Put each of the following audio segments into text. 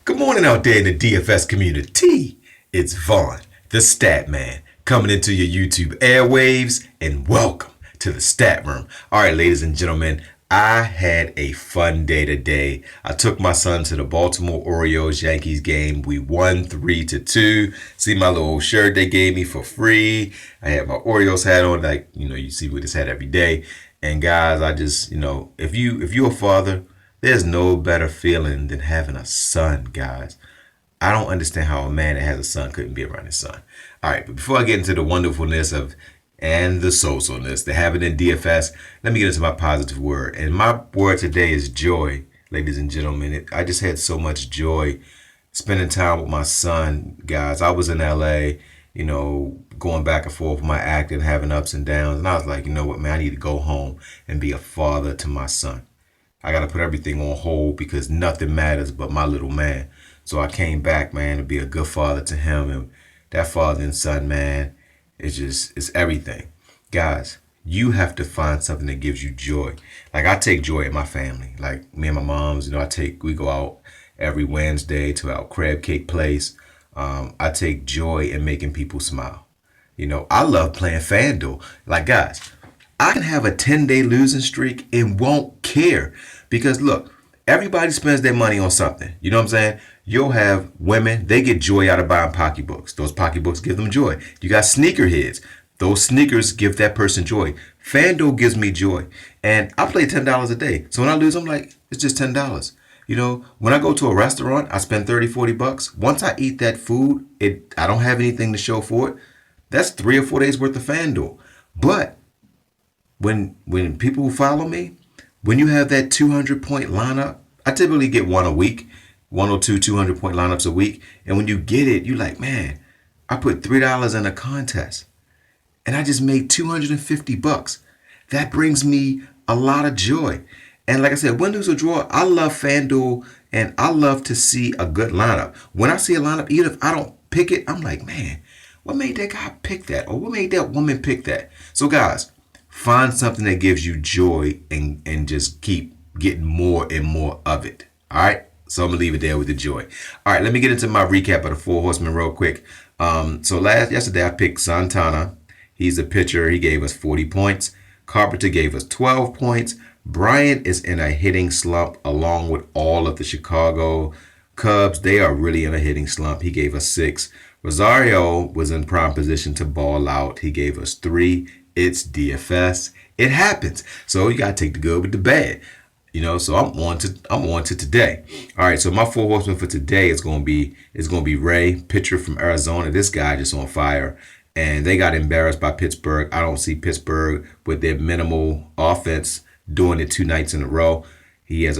Good morning out there in the DFS community. It's Vaughn, the Stat Man, coming into your YouTube airwaves, and welcome to the Stat Room. All right, ladies and gentlemen, I had a fun day today. I took my son to the Baltimore Orioles Yankees game. We won 3-2. See my little shirt they gave me for free. I had my Orioles hat on, like you see with this hat every day. And guys, I just if you're a father, there's no better feeling than having a son, guys. I don't understand how a man that has a son couldn't be around his son. All right, but before I get into the wonderfulness of and the socialness that have it in DFS, let me get into my positive word. And my word today is joy, ladies and gentlemen. I just had so much joy spending time with my son, guys. I was in LA, going back and forth with my acting, having ups and downs. And I was like, you know what, man, I need to go home and be a father to my son. I got to put everything on hold because nothing matters but my little man. So I came back, man, to be a good father to him. And that father and son, man, it's everything. Guys, you have to find something that gives you joy. Like, I take joy in my family. Like, me and my moms, we go out every Wednesday to our crab cake place. I take joy in making people smile. I love playing Fanduel. Like, guys, I can have a 10-day losing streak and won't care. Because, look, everybody spends their money on something. You know what I'm saying? You'll have women, they get joy out of buying pocketbooks. Those pocketbooks give them joy. You got sneakerheads. Those sneakers give that person joy. FanDuel gives me joy. And I play $10 a day. So when I lose, I'm like, it's just $10. When I go to a restaurant, I spend 30, 40 bucks. Once I eat that food, I don't have anything to show for it. That's 3 or 4 days worth of FanDuel. But when people who follow me, when you have that 200-point lineup, I typically get one a week, 1 or 2 200-point lineups a week. And when you get it, you're like, man, I put $3 in a contest and I just made 250 bucks. That brings me a lot of joy. And like I said, win, lose, or draw, I love FanDuel and I love to see a good lineup. When I see a lineup, even if I don't pick it, I'm like, man, what made that guy pick that? Or what made that woman pick that? So guys, find something that gives you joy and just keep getting more and more of it. All right? So I'm going to leave it there with the joy. All right, let me get into my recap of the 4 horsemen real quick. Yesterday I picked Santana. He's a pitcher. He gave us 40 points. Carpenter gave us 12 points. Bryant is in a hitting slump along with all of the Chicago Cubs. They are really in a hitting slump. He gave us 6. Rosario was in prime position to ball out. He gave us 3. It's DFS. It happens. So you got to take the good with the bad. So I'm on to today. All right, so my 4 horsemen for today is going to be Ray, pitcher from Arizona. This guy just on fire. And they got embarrassed by Pittsburgh. I don't see Pittsburgh with their minimal offense doing it 2 nights in a row. He has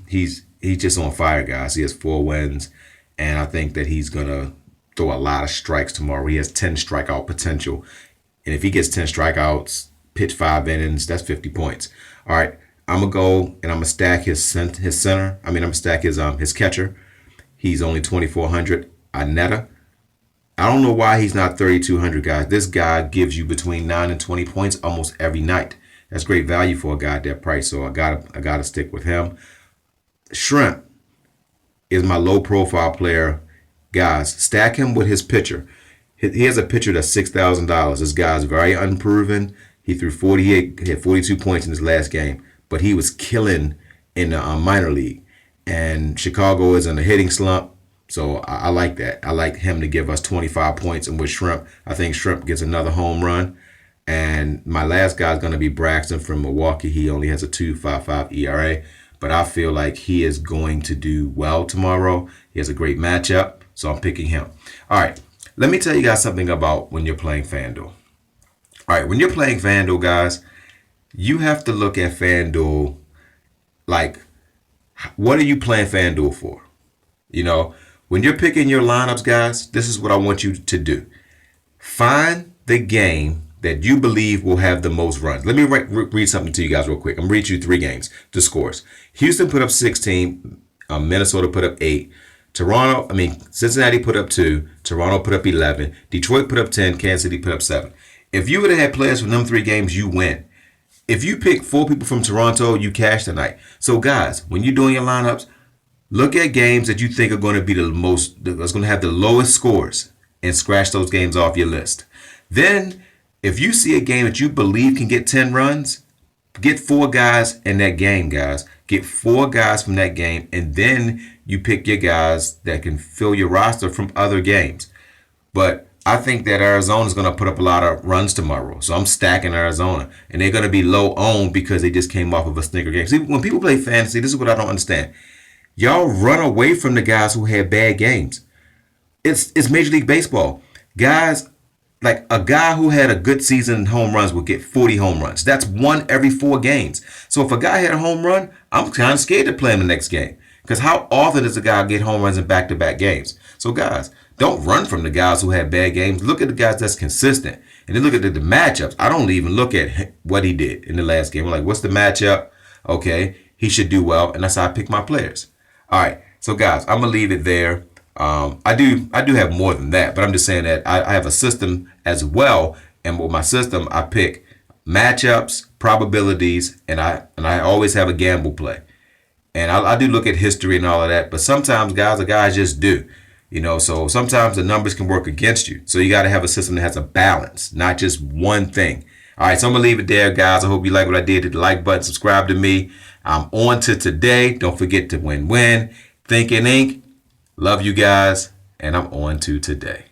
he's just on fire, guys. He has 4 wins, and I think that he's gonna throw a lot of strikes tomorrow. He has 10 strikeout potential. And if he gets 10 strikeouts, pitch 5 innings, that's 50 points. All right, I'm going to go and I'm going to stack his center. I'm going to stack his catcher. He's only 2,400. Aneta. I don't know why he's not 3,200, guys. This guy gives you between 9 and 20 points almost every night. That's great value for a guy at that price, so I gotta stick with him. Shrimp is my low-profile player. Guys, stack him with his pitcher. He has a pitcher that's $6,000. This guy's very unproven. He threw 48, he had 42 points in his last game, but he was killing in the minor league. And Chicago is in a hitting slump, so I like that. I like him to give us 25 points. And with Shrimp, I think Shrimp gets another home run. And my last guy is going to be Braxton from Milwaukee. He only has a 2.55 ERA, but I feel like he is going to do well tomorrow. He has a great matchup, so I'm picking him. All right. Let me tell you guys something about when you're playing FanDuel. All right, when you're playing FanDuel, guys, you have to look at FanDuel like, what are you playing FanDuel for? When you're picking your lineups, guys, this is what I want you to do. Find the game that you believe will have the most runs. Let me read something to you guys real quick. I'm going to read you 3 games, the scores. Houston put up 16. Minnesota put up 8. Cincinnati put up 2. Toronto put up 11. Detroit put up 10. Kansas City put up 7. If you would have had players from them 3 games, you win. If you pick 4 people from Toronto, you cash tonight. So guys, when you're doing your lineups, Look at games that you think are going to be that's going to have the lowest scores, and scratch those games off your list. Then, if you see a game that you believe can get 10 runs, get 4 guys in that game, guys. Get 4 guys from that game, and then you pick your guys that can fill your roster from other games. But I think that Arizona is going to put up a lot of runs tomorrow. So I'm stacking Arizona. And they're going to be low owned because they just came off of a stinker game. See, when people play fantasy, this is what I don't understand. Y'all run away from the guys who had bad games. It's Major League Baseball. Guys, like a guy who had a good season in home runs will get 40 home runs. That's 1 every 4 games. So if a guy had a home run, I'm kind of scared to play him the next game. Because how often does a guy get home runs in back-to-back games? So guys, don't run from the guys who had bad games. Look at the guys that's consistent. And then look at the matchups. I don't even look at what he did in the last game. I'm like, what's the matchup? Okay, he should do well. And that's how I pick my players. All right, so guys, I'm going to leave it there. I do have more than that, but I'm just saying that I have a system as well. And with my system, I pick matchups, probabilities, and I always have a gamble play. And I do look at history and all of that, but sometimes guys just do. So sometimes the numbers can work against you. So you got to have a system that has a balance, not just one thing. All right, so I'm going to leave it there, guys. I hope you like what I did. Hit the like button, subscribe to me. I'm on to today. Don't forget to win-win. Think and ink. Love you guys, and I'm on to today.